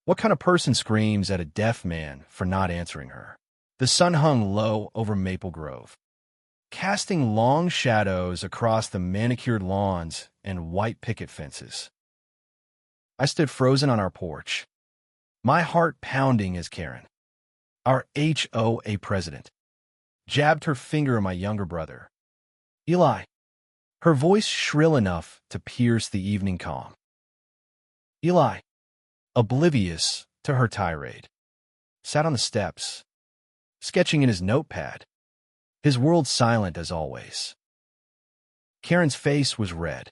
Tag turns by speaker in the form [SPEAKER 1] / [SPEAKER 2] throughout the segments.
[SPEAKER 1] What kind of person screams at a deaf man for not answering her? The sun hung low over Maple Grove, casting long shadows across the manicured lawns and white picket fences. I stood frozen on our porch, my heart pounding as Karen, our HOA president, jabbed her finger at my younger brother, Eli, her voice shrill enough to pierce the evening calm. Eli, oblivious to her tirade, sat on the steps, sketching in his notepad, his world silent as always. Karen's face was red,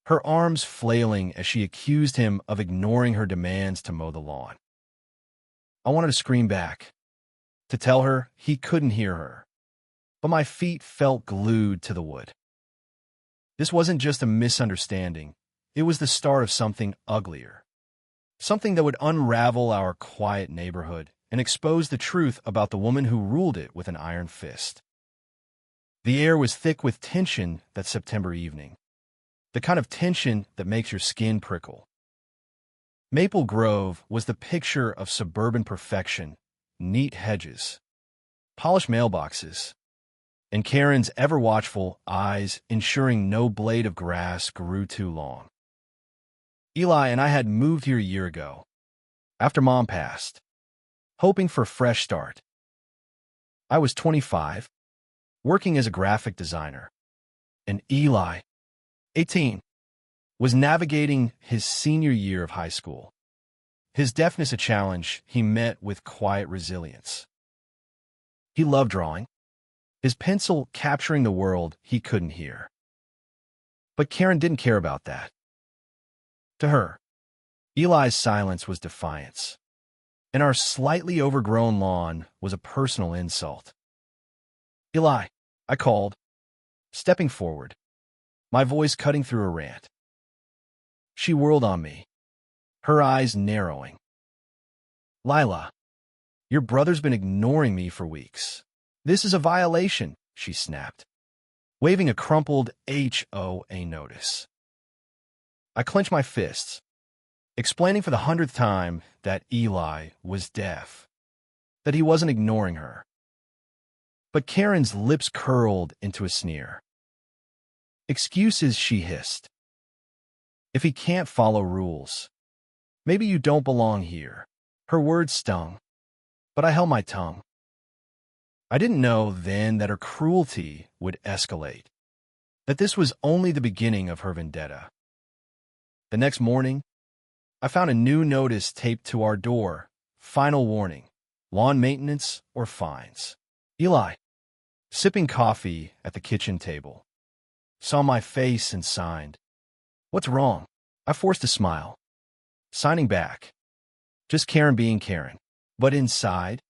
[SPEAKER 1] her arms flailing as she accused him of ignoring her demands to mow the lawn. I wanted to scream back, to tell her he couldn't hear her, but my feet felt glued to the wood. This wasn't just a misunderstanding, it was the start of something uglier, something that would unravel our quiet neighborhood and expose the truth about the woman who ruled it with an iron fist. The air was thick with tension that September evening, the kind of tension that makes your skin prickle. Maple Grove was the picture of suburban perfection, neat hedges, polished mailboxes, and Karen's ever-watchful eyes ensuring no blade of grass grew too long. Eli and I had moved here a year ago, after Mom passed, hoping for a fresh start. I was 25, working as a graphic designer, and Eli, 18, was navigating his senior year of high school. His deafness a challenge he met with quiet resilience. He loved drawing, his pencil capturing the world he couldn't hear. But Karen didn't care about that. To her, Eli's silence was defiance, and our slightly overgrown lawn was a personal insult. Eli, I called, stepping forward, my voice cutting through a rant. She whirled on me, her eyes narrowing. Lila, your brother's been ignoring me for weeks. This is a violation, she snapped, waving a crumpled HOA notice. I clenched my fists, explaining for the 100th time that Eli was deaf, that he wasn't ignoring her. But Karen's lips curled into a sneer. Excuses, she hissed. If he can't follow rules, maybe you don't belong here. Her words stung, but I held my tongue. I didn't know then that her cruelty would escalate, that this was only the beginning of her vendetta. The next morning, I found a new notice taped to our door. Final warning, lawn maintenance or fines. Eli, sipping coffee at the kitchen table, saw my face and signed. What's wrong? I forced a smile, signing back. Just Karen being Karen. But inside,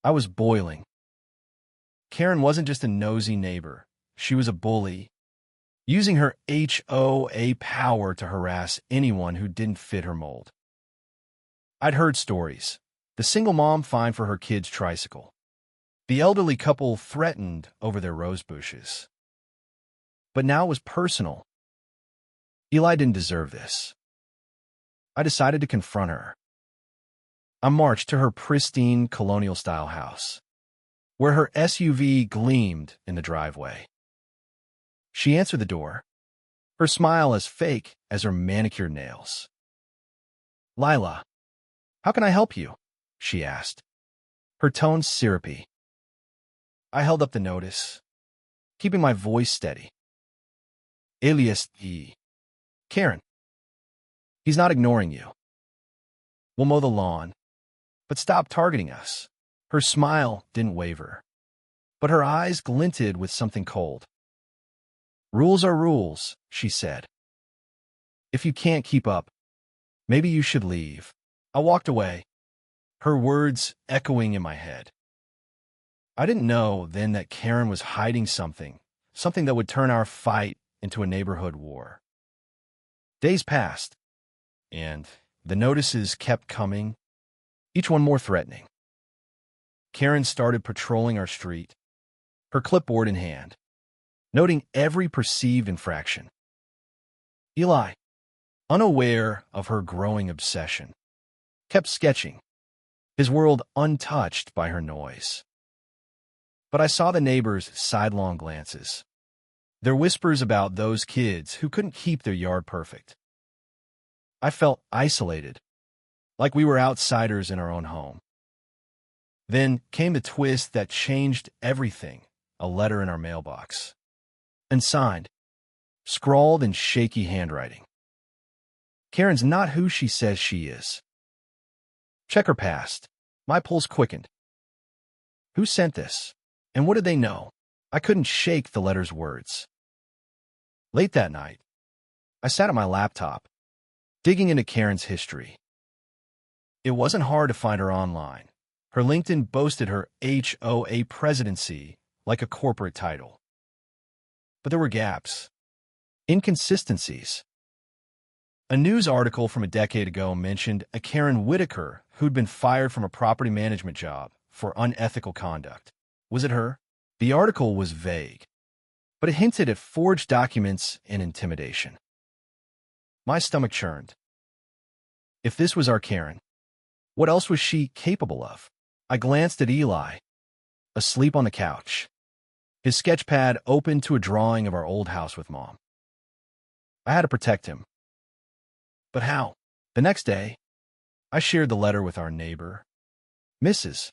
[SPEAKER 1] I was boiling. Karen wasn't just a nosy neighbor. She was a bully, using her HOA power to harass anyone who didn't fit her mold. I'd heard stories. The single mom fined for her kid's tricycle. The elderly couple threatened over their rose bushes. But now it was personal. Eli didn't deserve this. I decided to confront her. I marched to her pristine colonial-style house, where her SUV gleamed in the driveway. She answered the door, her smile as fake as her manicured nails. Lila, how can I help you? She asked, her tone syrupy. I held up the notice, keeping my voice steady. Alias E. Karen. He's not ignoring you. We'll mow the lawn, but stop targeting us. Her smile didn't waver, but her eyes glinted with something cold. Rules are rules, she said. If you can't keep up, maybe you should leave. I walked away, her words echoing in my head. I didn't know then that Karen was hiding something that would turn our fight into a neighborhood war. Days passed, and the notices kept coming, each one more threatening. Karen started patrolling our street, her clipboard in hand, noting every perceived infraction. Eli, unaware of her growing obsession, kept sketching, his world untouched by her noise. But I saw the neighbors' sidelong glances, their whispers about those kids who couldn't keep their yard perfect. I felt isolated, like we were outsiders in our own home. Then came the twist that changed everything, a letter in our mailbox. Unsigned, scrawled in shaky handwriting. Karen's not who she says she is. Check her past. My pulse quickened. Who sent this? And what did they know? I couldn't shake the letter's words. Late that night, I sat at my laptop, digging into Karen's history. It wasn't hard to find her online. Her LinkedIn boasted her HOA presidency like a corporate title. But there were gaps, inconsistencies. A news article from a decade ago mentioned a Karen Whitaker who'd been fired from a property management job for unethical conduct. Was it her? The article was vague, but it hinted at forged documents and intimidation. My stomach churned. If this was our Karen, what else was she capable of? I glanced at Eli, asleep on the couch, his sketch pad open to a drawing of our old house with Mom. I had to protect him. But how? The next day, I shared the letter with our neighbor, Mrs.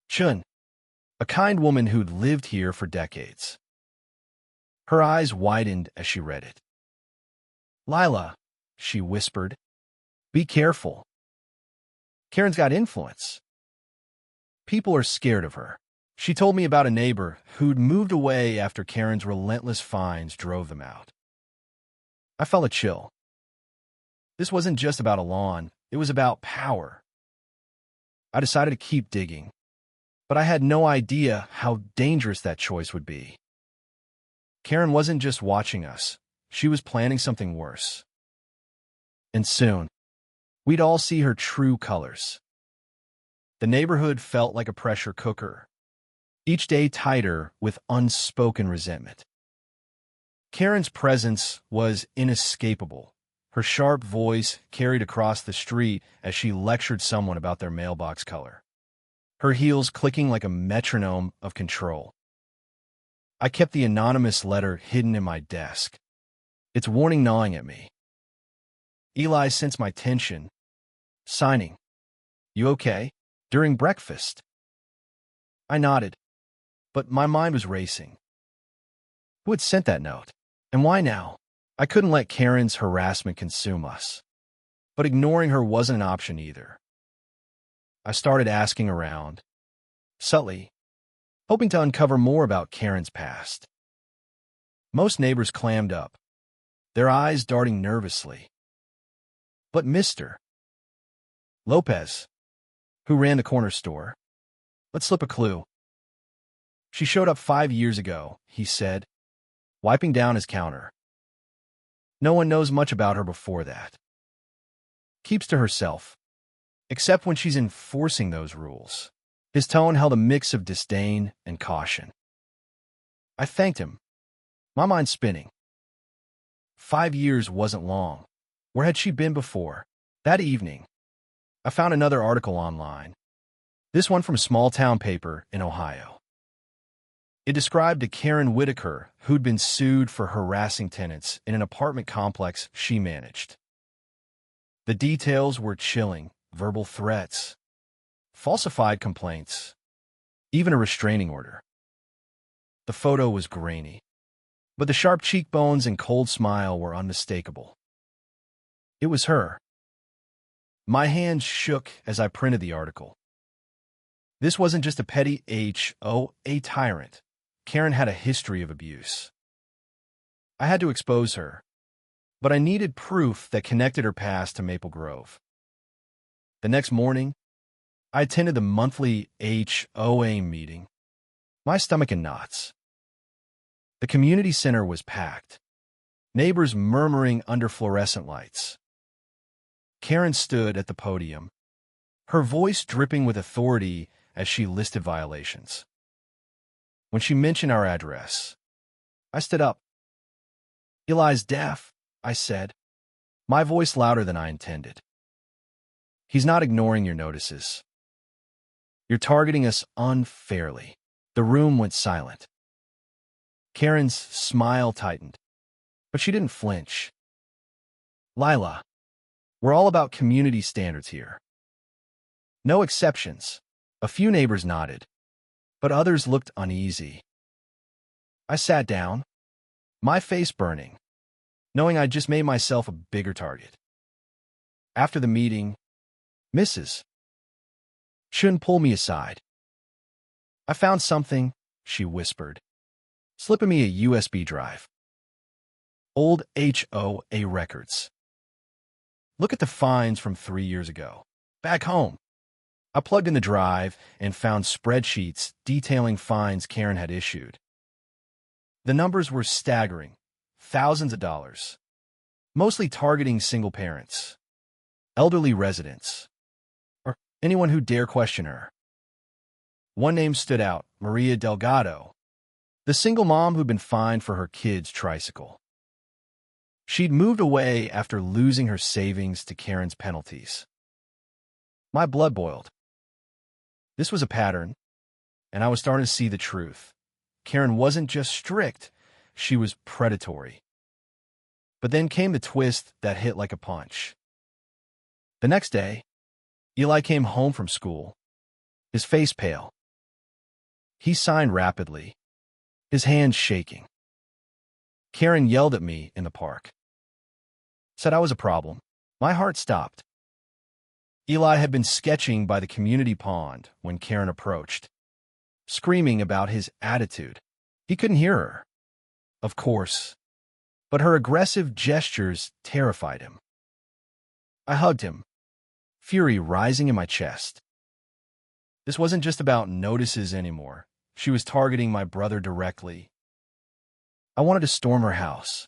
[SPEAKER 1] Chun, a kind woman who'd lived here for decades. Her eyes widened as she read it. Lila, she whispered, be careful. Karen's got influence. People are scared of her. She told me about a neighbor who'd moved away after Karen's relentless fines drove them out. I felt a chill. This wasn't just about a lawn, it was about power. I decided to keep digging, but I had no idea how dangerous that choice would be. Karen wasn't just watching us, she was planning something worse. And soon, we'd all see her true colors. The neighborhood felt like a pressure cooker, each day tighter with unspoken resentment. Karen's presence was inescapable. Her sharp voice carried across the street as she lectured someone about their mailbox color, her heels clicking like a metronome of control. I kept the anonymous letter hidden in my desk, its warning gnawing at me. Eli sensed my tension, signing, "You okay?" during breakfast. I nodded, but my mind was racing. Who had sent that note? And why now? I couldn't let Karen's harassment consume us, but ignoring her wasn't an option either. I started asking around, subtly, hoping to uncover more about Karen's past. Most neighbors clammed up, their eyes darting nervously. But Mr. Lopez, who ran the corner store, let's slip a clue. She showed up 5 years ago, he said, wiping down his counter. No one knows much about her before that. Keeps to herself, except when she's enforcing those rules. His tone held a mix of disdain and caution. I thanked him, my mind spinning. 5 years wasn't long. Where had she been before? That evening, I found another article online, this one from a small-town paper in Ohio. It described a Karen Whitaker who'd been sued for harassing tenants in an apartment complex she managed. The details were chilling: verbal threats, falsified complaints, even a restraining order. The photo was grainy, but the sharp cheekbones and cold smile were unmistakable. It was her. My hands shook as I printed the article. This wasn't just a petty HOA tyrant. Karen had a history of abuse. I had to expose her, but I needed proof that connected her past to Maple Grove. The next morning, I attended the monthly HOA meeting, my stomach in knots. The community center was packed, neighbors murmuring under fluorescent lights. Karen stood at the podium, her voice dripping with authority as she listed violations. When she mentioned our address, I stood up. Eli's deaf, I said, my voice louder than I intended. He's not ignoring your notices. You're targeting us unfairly. The room went silent. Karen's smile tightened, but she didn't flinch. Lila, we're all about community standards here. No exceptions. A few neighbors nodded, but others looked uneasy. I sat down, my face burning, knowing I'd just made myself a bigger target. After the meeting, Mrs. Shun pulled me aside. I found something, she whispered, slipping me a USB drive. Old HOA records. Look at the fines from 3 years ago. Back home. I plugged in the drive and found spreadsheets detailing fines Karen had issued. The numbers were staggering, thousands of dollars, mostly targeting single parents, elderly residents, or anyone who dare question her. One name stood out, Maria Delgado, the single mom who'd been fined for her kid's tricycle. She'd moved away after losing her savings to Karen's penalties. My blood boiled. This was a pattern, and I was starting to see the truth. Karen wasn't just strict, she was predatory. But then came the twist that hit like a punch. The next day, Eli came home from school, his face pale. He signed rapidly, his hands shaking. Karen yelled at me in the park. Said I was a problem. My heart stopped. Eli had been sketching by the community pond when Karen approached, screaming about his attitude. He couldn't hear her, of course, but her aggressive gestures terrified him. I hugged him, fury rising in my chest. This wasn't just about notices anymore. She was targeting my brother directly. I wanted to storm her house,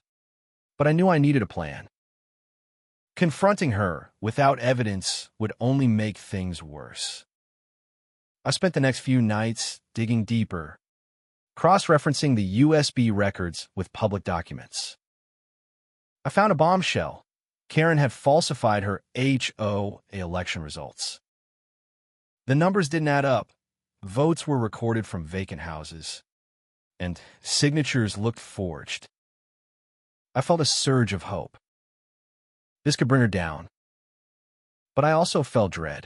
[SPEAKER 1] but I knew I needed a plan. Confronting her without evidence would only make things worse. I spent the next few nights digging deeper, cross-referencing the USB records with public documents. I found a bombshell. Karen had falsified her HOA election results. The numbers didn't add up. Votes were recorded from vacant houses, and signatures looked forged. I felt a surge of hope. This could bring her down. But I also felt dread.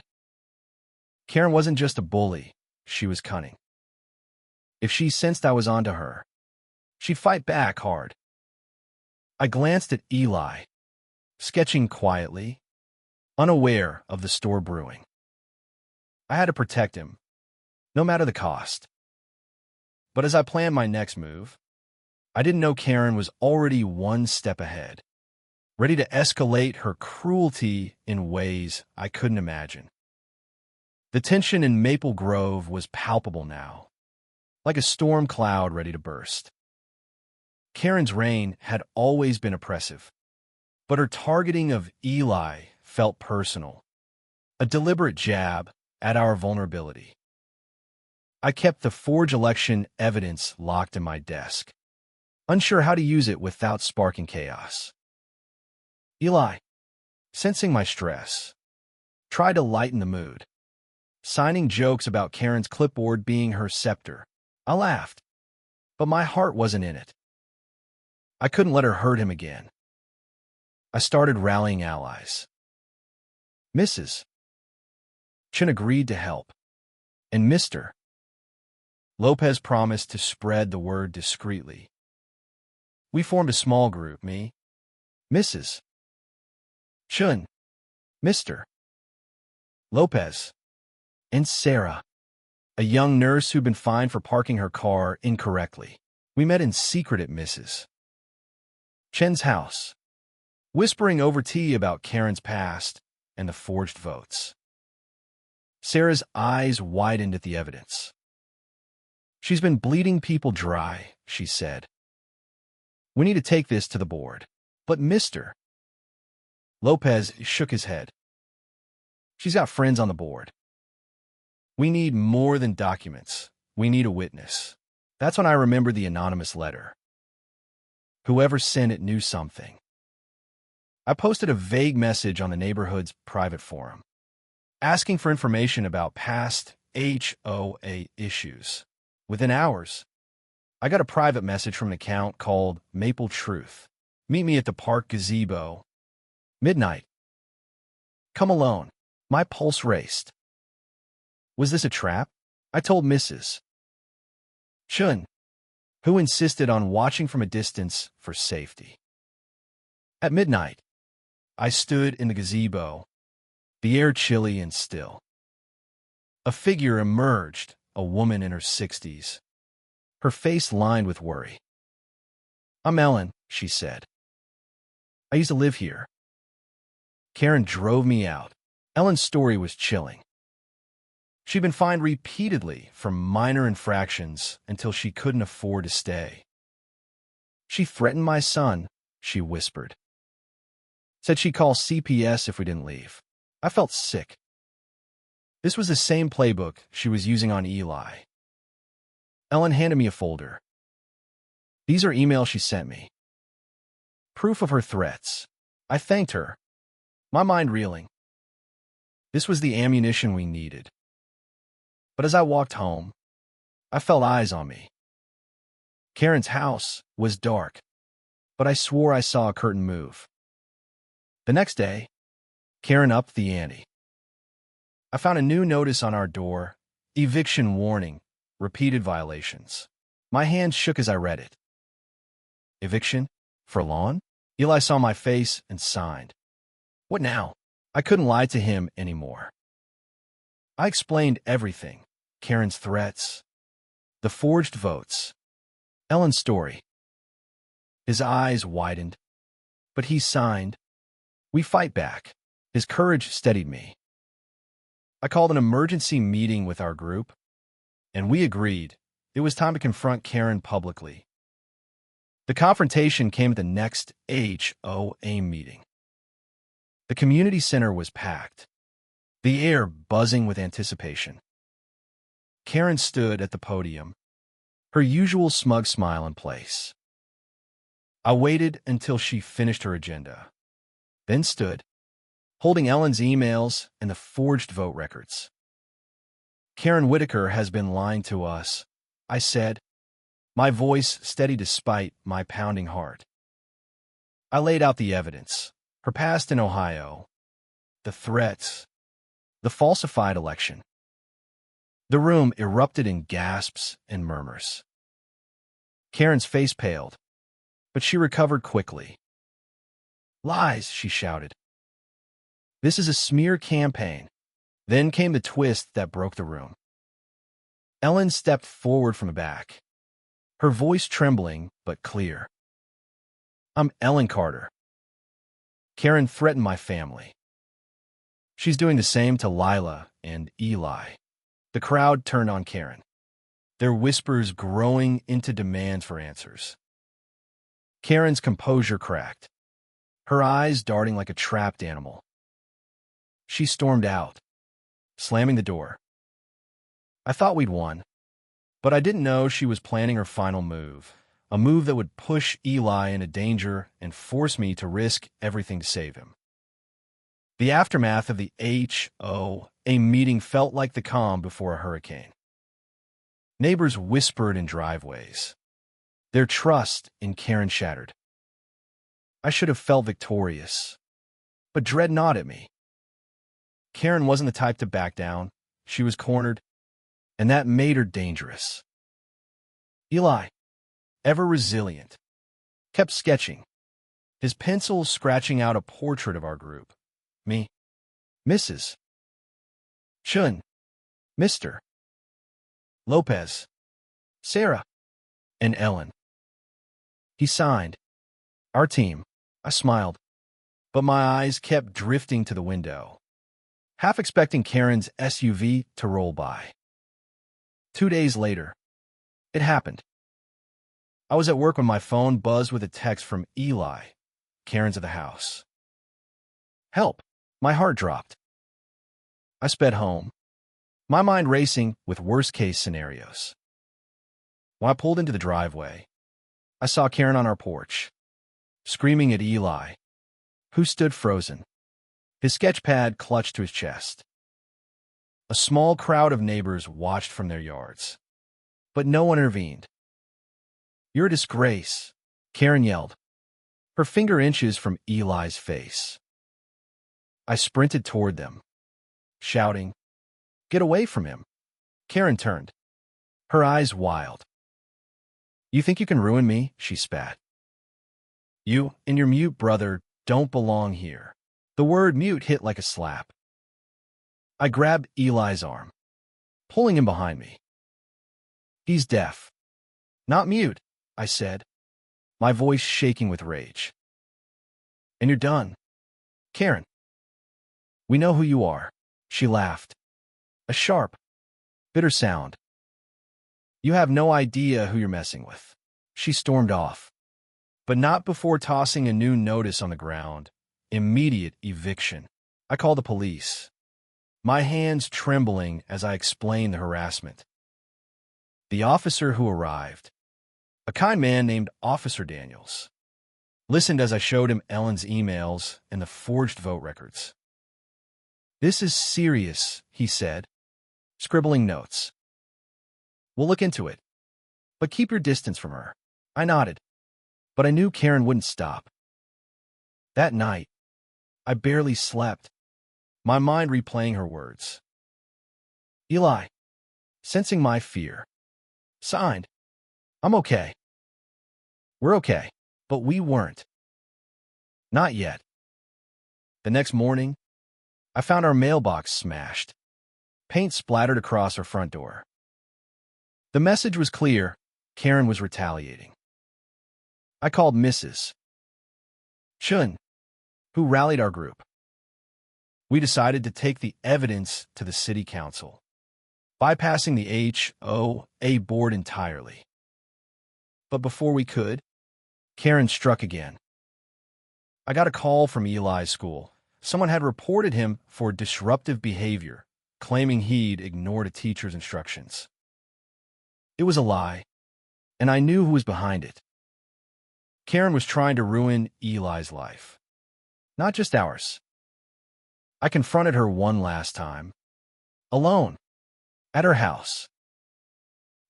[SPEAKER 1] Karen wasn't just a bully, she was cunning. If she sensed I was onto her, she'd fight back hard. I glanced at Eli, sketching quietly, unaware of the store brewing. I had to protect him, no matter the cost. But as I planned my next move, I didn't know Karen was already one step ahead, ready to escalate her cruelty in ways I couldn't imagine. The tension in Maple Grove was palpable now, like a storm cloud ready to burst. Karen's reign had always been oppressive, but her targeting of Eli felt personal, a deliberate jab at our vulnerability. I kept the forged election evidence locked in my desk, unsure how to use it without sparking chaos. Eli, sensing my stress, tried to lighten the mood, signing jokes about Karen's clipboard being her scepter. I laughed, but my heart wasn't in it. I couldn't let her hurt him again. I started rallying allies. Mrs. Chin agreed to help, and Mr. Lopez promised to spread the word discreetly. We formed a small group, me, Mrs. Chun, Mr. Lopez, and Sarah, a young nurse who'd been fined for parking her car incorrectly. We met in secret at Mrs. Chen's house, whispering over tea about Karen's past and the forged votes. Sarah's eyes widened at the evidence. She's been bleeding people dry, she said. We need to take this to the board. But Mr. Lopez shook his head. She's got friends on the board. We need more than documents. We need a witness. That's when I remembered the anonymous letter. Whoever sent it knew something. I posted a vague message on the neighborhood's private forum. asking for information about past HOA issues. Within hours, I got a private message from an account called Maple Truth. Meet me at the park gazebo. Midnight. Come alone. My pulse raced. Was this a trap? I told Mrs. Chun, who insisted on watching from a distance for safety. At midnight, I stood in the gazebo, the air chilly and still. A figure emerged, a woman in her 60s, her face lined with worry. I'm Ellen, she said. I used to live here. Karen drove me out. Ellen's story was chilling. She'd been fined repeatedly for minor infractions until she couldn't afford to stay. She threatened my son, she whispered. Said she'd call CPS if we didn't leave. I felt sick. This was the same playbook she was using on Eli. Ellen handed me a folder. These are emails she sent me. Proof of her threats. I thanked her, my mind reeling. This was the ammunition we needed. But as I walked home, I felt eyes on me. Karen's house was dark, but I swore I saw a curtain move. The next day, Karen upped the ante. I found a new notice on our door, eviction warning, repeated violations. My hand shook as I read it. Eviction? For lawn? Eli saw my face and signed. What now? I couldn't lie to him anymore. I explained everything. Karen's threats, the forged votes, Ellen's story. His eyes widened, but he signed. We fight back. His courage steadied me. I called an emergency meeting with our group, and we agreed it was time to confront Karen publicly. The confrontation came at the next HOA meeting. The community center was packed, the air buzzing with anticipation. Karen stood at the podium, her usual smug smile in place. I waited until she finished her agenda, then stood, holding Ellen's emails and the forged vote records. Karen Whitaker has been lying to us, I said, my voice steady despite my pounding heart. I laid out the evidence, her past in Ohio, the threats, the falsified election. The room erupted in gasps and murmurs. Karen's face paled, but she recovered quickly. Lies, she shouted. This is a smear campaign. Then came the twist that broke the room. Ellen stepped forward from the back, her voice trembling but clear. I'm Ellen Carter. Karen threatened my family. She's doing the same to Lila and Eli. The crowd turned on Karen, their whispers growing into demands for answers. Karen's composure cracked, her eyes darting like a trapped animal. She stormed out, slamming the door. I thought we'd won, but I didn't know she was planning her final move, a move that would push Eli into danger and force me to risk everything to save him. The aftermath of the HOA meeting felt like the calm before a hurricane. Neighbors whispered in driveways, their trust in Karen shattered. I should have felt victorious, but dread gnawed at me. Karen wasn't the type to back down. She was cornered, and that made her dangerous. Eli, ever resilient, kept sketching, his pencil scratching out a portrait of our group. Me, Mrs. Chun, Mr. Lopez, Sarah, and Ellen. He signed. Our team. I smiled, but my eyes kept drifting to the window, half expecting Karen's SUV to roll by. 2 days later, it happened. I was at work when my phone buzzed with a text from Eli, Karen's at the house. Help! My heart dropped. I sped home, my mind racing with worst-case scenarios. When I pulled into the driveway, I saw Karen on our porch, screaming at Eli, who stood frozen, his sketch pad clutched to his chest. A small crowd of neighbors watched from their yards, but no one intervened. "You're a disgrace," Karen yelled, her finger inches from Eli's face. I sprinted toward them, shouting, "Get away from him." Karen turned, her eyes wild. "You think you can ruin me?" she spat. "You and your mute brother don't belong here." The word mute hit like a slap. I grabbed Eli's arm, pulling him behind me. "He's deaf." "Not mute," I said, my voice shaking with rage. "And you're done, Karen. We know who you are." She laughed, a sharp, bitter sound. "You have no idea who you're messing with." She stormed off, but not before tossing a new notice on the ground. Immediate eviction. I called the police, my hands trembling as I explained the harassment. The officer who arrived, a kind man named Officer Daniels, listened as I showed him Ellen's emails and the forged vote records. "This is serious," he said, scribbling notes. "We'll look into it, but keep your distance from her." I nodded, but I knew Karen wouldn't stop. That night, I barely slept, my mind replaying her words. Eli, sensing my fear, signed, "I'm okay." "We're okay," but we weren't. Not yet. The next morning, I found our mailbox smashed, paint splattered across our front door. The message was clear: Karen was retaliating. I called Mrs. Chun, who rallied our group. We decided to take the evidence to the city council, bypassing the HOA board entirely. But before we could, Karen struck again. I got a call from Eli's school. Someone had reported him for disruptive behavior, claiming he'd ignored a teacher's instructions. It was a lie, and I knew who was behind it. Karen was trying to ruin Eli's life, not just ours. I confronted her one last time, alone, at her house.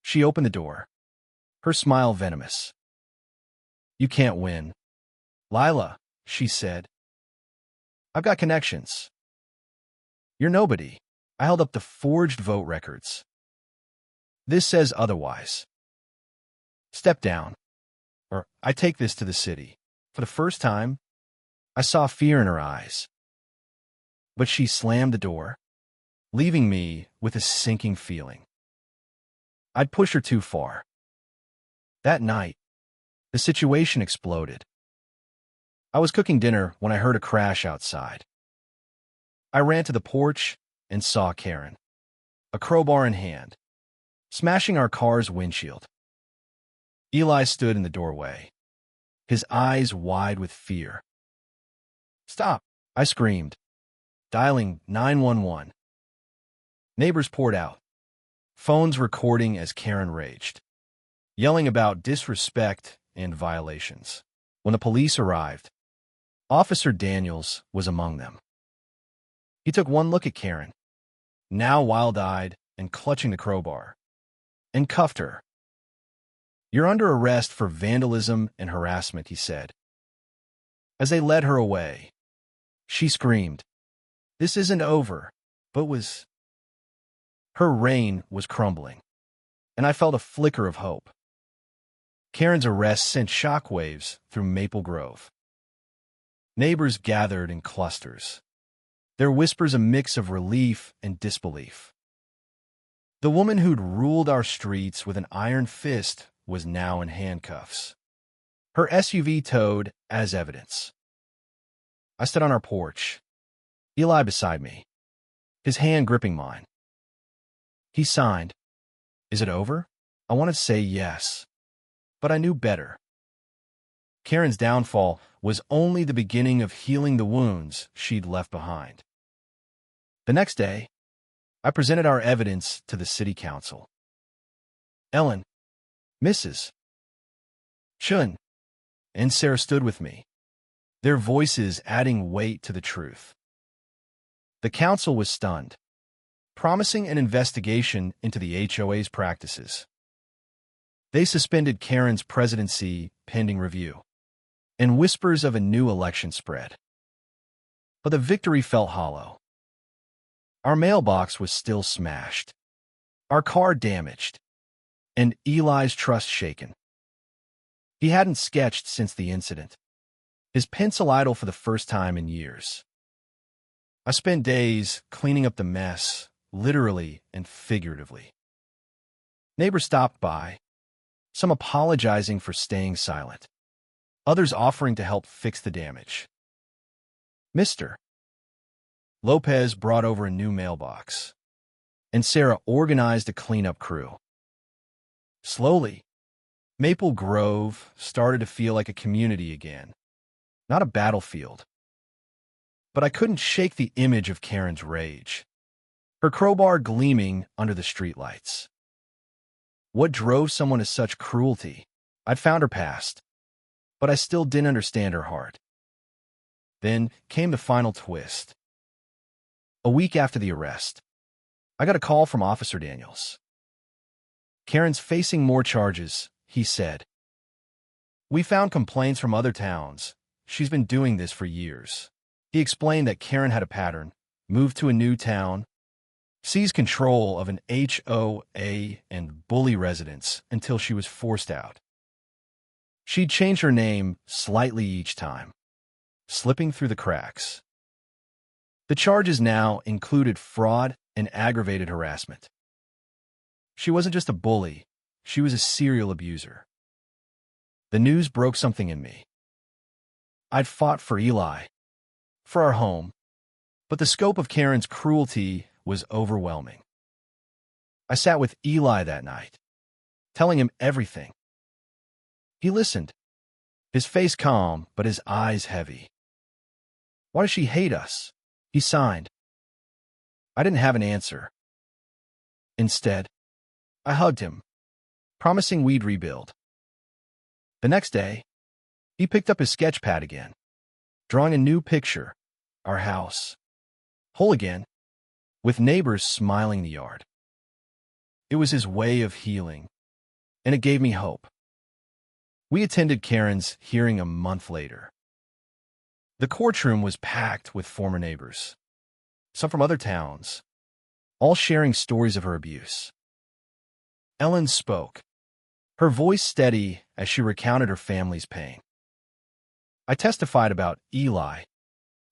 [SPEAKER 1] She opened the door, her smile venomous. "You can't win, Lila," she said. "I've got connections." "You're nobody." I held up the forged vote records. "This says otherwise. Step down, or I take this to the city." For the first time, I saw fear in her eyes. But she slammed the door, leaving me with a sinking feeling. I'd pushed her too far. That night, the situation exploded. I was cooking dinner when I heard a crash outside. I ran to the porch and saw Karen, a crowbar in hand, smashing our car's windshield. Eli stood in the doorway, his eyes wide with fear. "Stop!" I screamed, dialing 911. Neighbors poured out, phones recording as Karen raged, yelling about disrespect and violations. When the police arrived, Officer Daniels was among them. He took one look at Karen, now wild-eyed and clutching the crowbar, and cuffed her. "You're under arrest for vandalism and harassment," he said. As they led her away, she screamed, "This isn't over," but was. Her reign was crumbling, and I felt a flicker of hope. Karen's arrest sent shockwaves through Maple Grove. Neighbors gathered in clusters, their whispers a mix of relief and disbelief. The woman who'd ruled our streets with an iron fist was now in handcuffs, her SUV towed as evidence. I stood on our porch, Eli beside me, his hand gripping mine. He signed. Is it over? I wanted to say yes, but I knew better. Karen's downfall was only the beginning of healing the wounds she'd left behind. The next day, I presented our evidence to the city council. Ellen, Mrs. Chun, and Sarah stood with me, their voices adding weight to the truth. The council was stunned, promising an investigation into the HOA's practices. They suspended Karen's presidency pending review, and whispers of a new election spread. But the victory felt hollow. Our mailbox was still smashed, our car damaged, and Eli's trust shaken. He hadn't sketched since the incident, his pencil idle for the first time in years. I spent days cleaning up the mess, literally and figuratively. Neighbors stopped by, some apologizing for staying silent, others offering to help fix the damage. Mr. Lopez brought over a new mailbox, and Sarah organized a cleanup crew. Slowly, Maple Grove started to feel like a community again, not a battlefield. But I couldn't shake the image of Karen's rage, her crowbar gleaming under the streetlights. What drove someone to such cruelty? I'd found her past, but I still didn't understand her heart. Then came the final twist. A week after the arrest, I got a call from Officer Daniels. Karen's facing more charges, he said. We found complaints from other towns. She's been doing this for years. He explained that Karen had a pattern, moved to a new town, seized control of an HOA and bully residents until she was forced out. She'd change her name slightly each time, slipping through the cracks. The charges now included fraud and aggravated harassment. She wasn't just a bully, she was a serial abuser. The news broke something in me. I'd fought for Eli, for our home, but the scope of Karen's cruelty was overwhelming. I sat with Eli that night, telling him everything. He listened, his face calm, but his eyes heavy. Why does she hate us? He signed. I didn't have an answer. Instead, I hugged him, promising we'd rebuild. The next day, he picked up his sketch pad again, drawing a new picture, our house, whole again, with neighbors smiling in the yard. It was his way of healing, and it gave me hope. We attended Karen's hearing a month later. The courtroom was packed with former neighbors, some from other towns, all sharing stories of her abuse. Ellen spoke, her voice steady as she recounted her family's pain. I testified about Eli,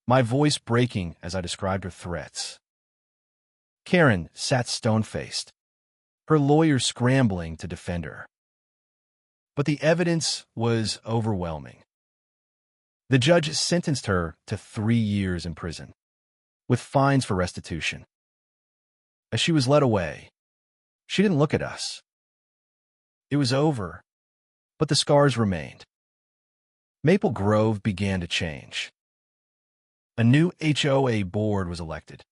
[SPEAKER 1] my voice breaking as I described her threats. Karen sat stone-faced, her lawyer scrambling to defend her. But the evidence was overwhelming. The judge sentenced her to 3 years in prison, with fines for restitution. As she was led away, she didn't look at us. It was over, but the scars remained. Maple Grove began to change. A new HOA board was elected,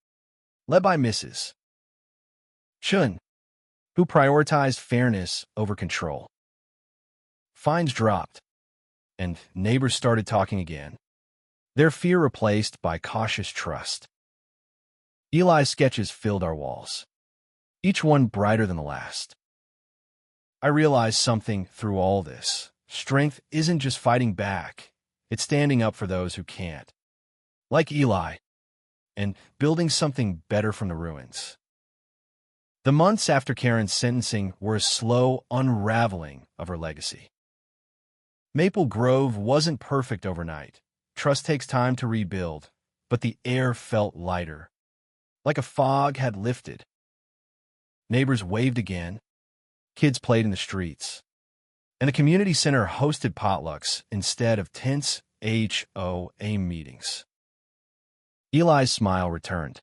[SPEAKER 1] led by Mrs. Chun, who prioritized fairness over control. Fines dropped, and neighbors started talking again, their fear replaced by cautious trust. Eli's sketches filled our walls, each one brighter than the last. I realized something through all this. Strength isn't just fighting back, it's standing up for those who can't. Like Eli, and building something better from the ruins. The months after Karen's sentencing were a slow unraveling of her legacy. Maple Grove wasn't perfect overnight. Trust takes time to rebuild, but the air felt lighter, like a fog had lifted. Neighbors waved again, kids played in the streets, and the community center hosted potlucks instead of tense HOA meetings. Eli's smile returned,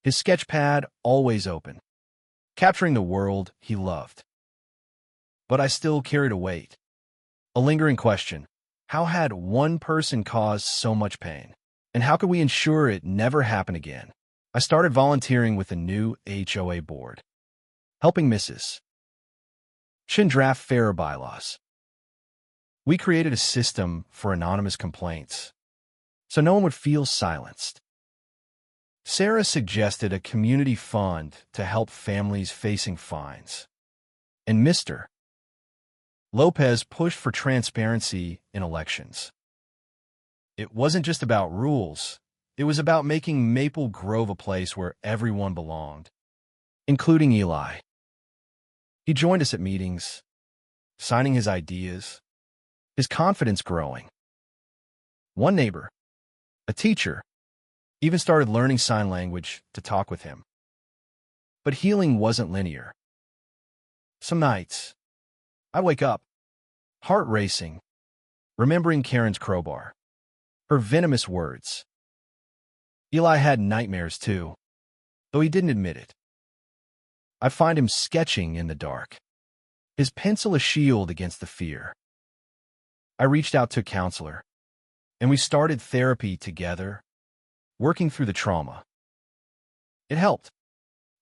[SPEAKER 1] his sketch pad always open, capturing the world he loved. But I still carried a weight, a lingering question. How had one person caused so much pain? And how could we ensure it never happened again? I started volunteering with the new HOA board, helping Mrs. Chin draft fairer bylaws. We created a system for anonymous complaints, so no one would feel silenced. Sarah suggested a community fund to help families facing fines. And Mr. Lopez pushed for transparency in elections. It wasn't just about rules. It was about making Maple Grove a place where everyone belonged, including Eli. He joined us at meetings, signing his ideas, his confidence growing. One neighbor, a teacher, even started learning sign language to talk with him. But healing wasn't linear. Some nights, I'd wake up, heart racing, remembering Karen's crowbar, her venomous words. Eli had nightmares too, though he didn't admit it. I'd find him sketching in the dark, his pencil a shield against the fear. I reached out to a counselor, and we started therapy together, working through the trauma. It helped,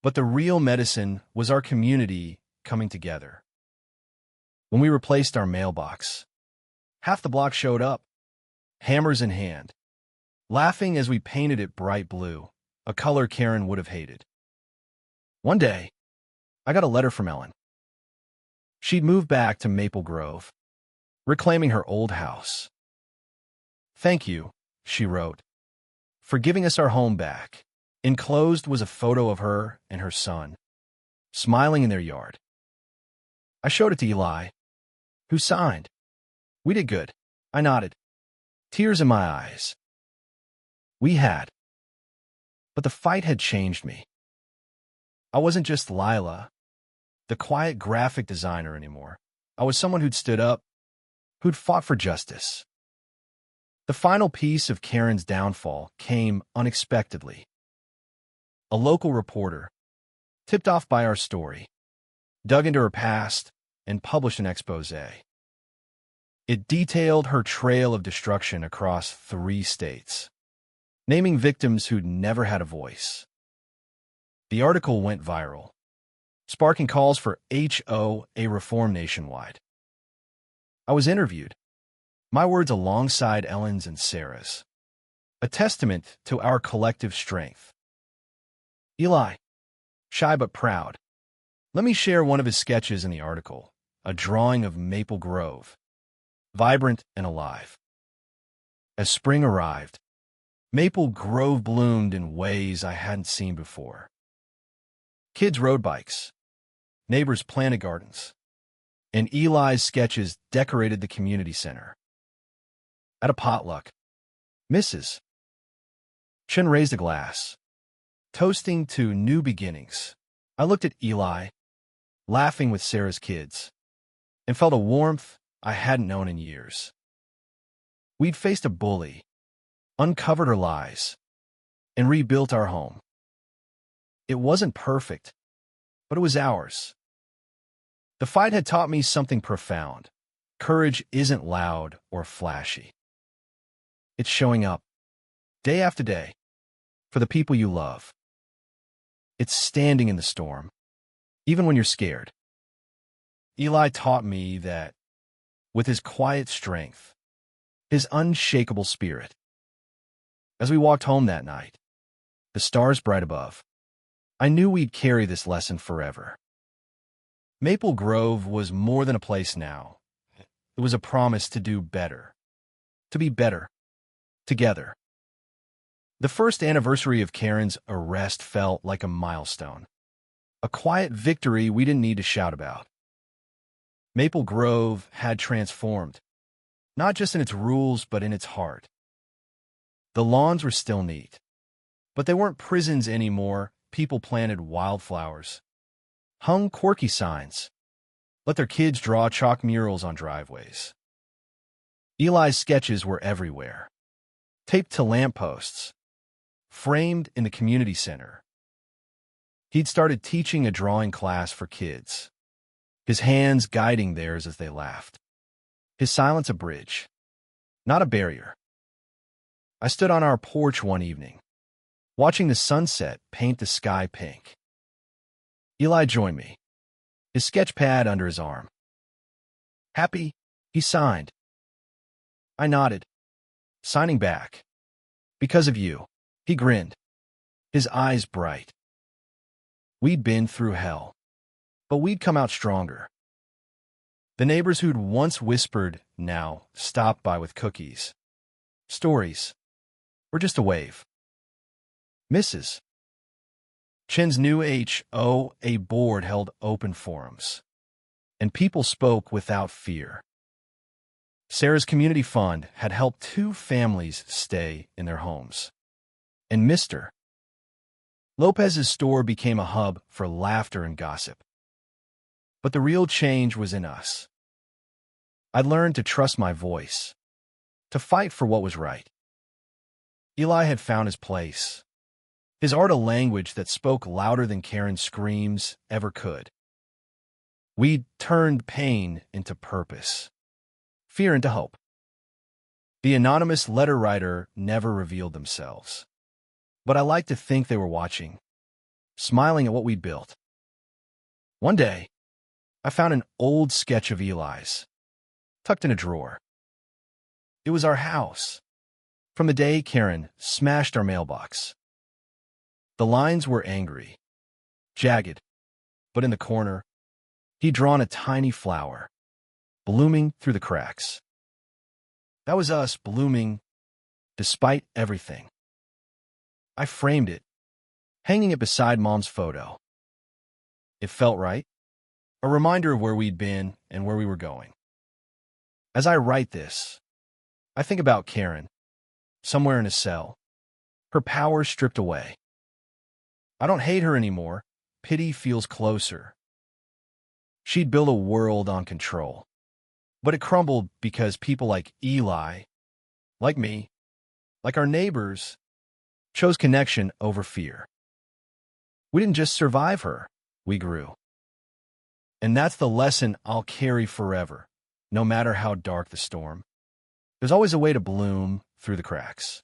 [SPEAKER 1] but the real medicine was our community coming together. When we replaced our mailbox, half the block showed up, hammers in hand, laughing as we painted it bright blue, a color Karen would have hated. One day, I got a letter from Ellen. She'd moved back to Maple Grove, reclaiming her old house. "Thank you," she wrote, "for giving us our home back." Enclosed was a photo of her and her son, smiling in their yard. I showed it to Eli, who signed. "We did good," I nodded, tears in my eyes. We had. But the fight had changed me. I wasn't just Lila, the quiet graphic designer anymore. I was someone who'd stood up, who'd fought for justice. The final piece of Karen's downfall came unexpectedly. A local reporter, tipped off by our story, dug into her past and published an exposé. It detailed her trail of destruction across 3 states, naming victims who'd never had a voice. The article went viral, sparking calls for HOA reform nationwide. I was interviewed, my words alongside Ellen's and Sarah's, a testament to our collective strength. Eli, shy but proud, let me share one of his sketches in the article, a drawing of Maple Grove, vibrant and alive. As spring arrived, Maple Grove bloomed in ways I hadn't seen before. Kids rode bikes, neighbors planted gardens, and Eli's sketches decorated the community center. At a potluck, Mrs. Chen raised a glass, toasting to new beginnings. I looked at Eli, laughing with Sarah's kids, and felt a warmth I hadn't known in years. We'd faced a bully, uncovered her lies, and rebuilt our home. It wasn't perfect, but it was ours. The fight had taught me something profound. Courage isn't loud or flashy. It's showing up, day after day, for the people you love. It's standing in the storm, even when you're scared. Eli taught me that, with his quiet strength, his unshakable spirit. As we walked home that night, the stars bright above, I knew we'd carry this lesson forever. Maple Grove was more than a place now. It was a promise to do better, to be better, together. The first anniversary of Karen's arrest felt like a milestone, a quiet victory we didn't need to shout about. Maple Grove had transformed, not just in its rules, but in its heart. The lawns were still neat, but they weren't prisons anymore. People planted wildflowers, hung quirky signs, let their kids draw chalk murals on driveways. Eli's sketches were everywhere, taped to lampposts, framed in the community center. He'd started teaching a drawing class for kids, his hands guiding theirs as they laughed. His silence a bridge, not a barrier. I stood on our porch one evening, watching the sunset paint the sky pink. Eli joined me, his sketch pad under his arm. "Happy?" he signed. I nodded, signing back. "Because of you." He grinned. his eyes bright. We'd been through hell, but we'd come out stronger. The neighbors who'd once whispered now stopped by with cookies. Stories were just a wave. Mrs. Chen's new HOA board held open forums, and people spoke without fear. Sarah's community fund had helped 2 families stay in their homes, and Mr. Lopez's store became a hub for laughter and gossip. But the real change was in us. I learned to trust my voice, to fight for what was right. Eli had found his place, his art a language that spoke louder than Karen's screams ever could. We turned pain into purpose, fear into hope. The anonymous letter writer never revealed themselves, but I like to think they were watching, smiling at what we'd built. One day, I found an old sketch of Eli's, tucked in a drawer. It was our house, from the day Karen smashed our mailbox. The lines were angry, jagged, but in the corner, he'd drawn a tiny flower, blooming through the cracks. That was us blooming despite everything. I framed it, hanging it beside Mom's photo. It felt right, a reminder of where we'd been and where we were going. As I write this, I think about Karen, somewhere in a cell, her power stripped away. I don't hate her anymore. Pity feels closer. She'd built a world on control, but it crumbled because people like Eli, like me, like our neighbors, chose connection over fear. We didn't just survive her, we grew. And that's the lesson I'll carry forever, no matter how dark the storm. There's always a way to bloom through the cracks.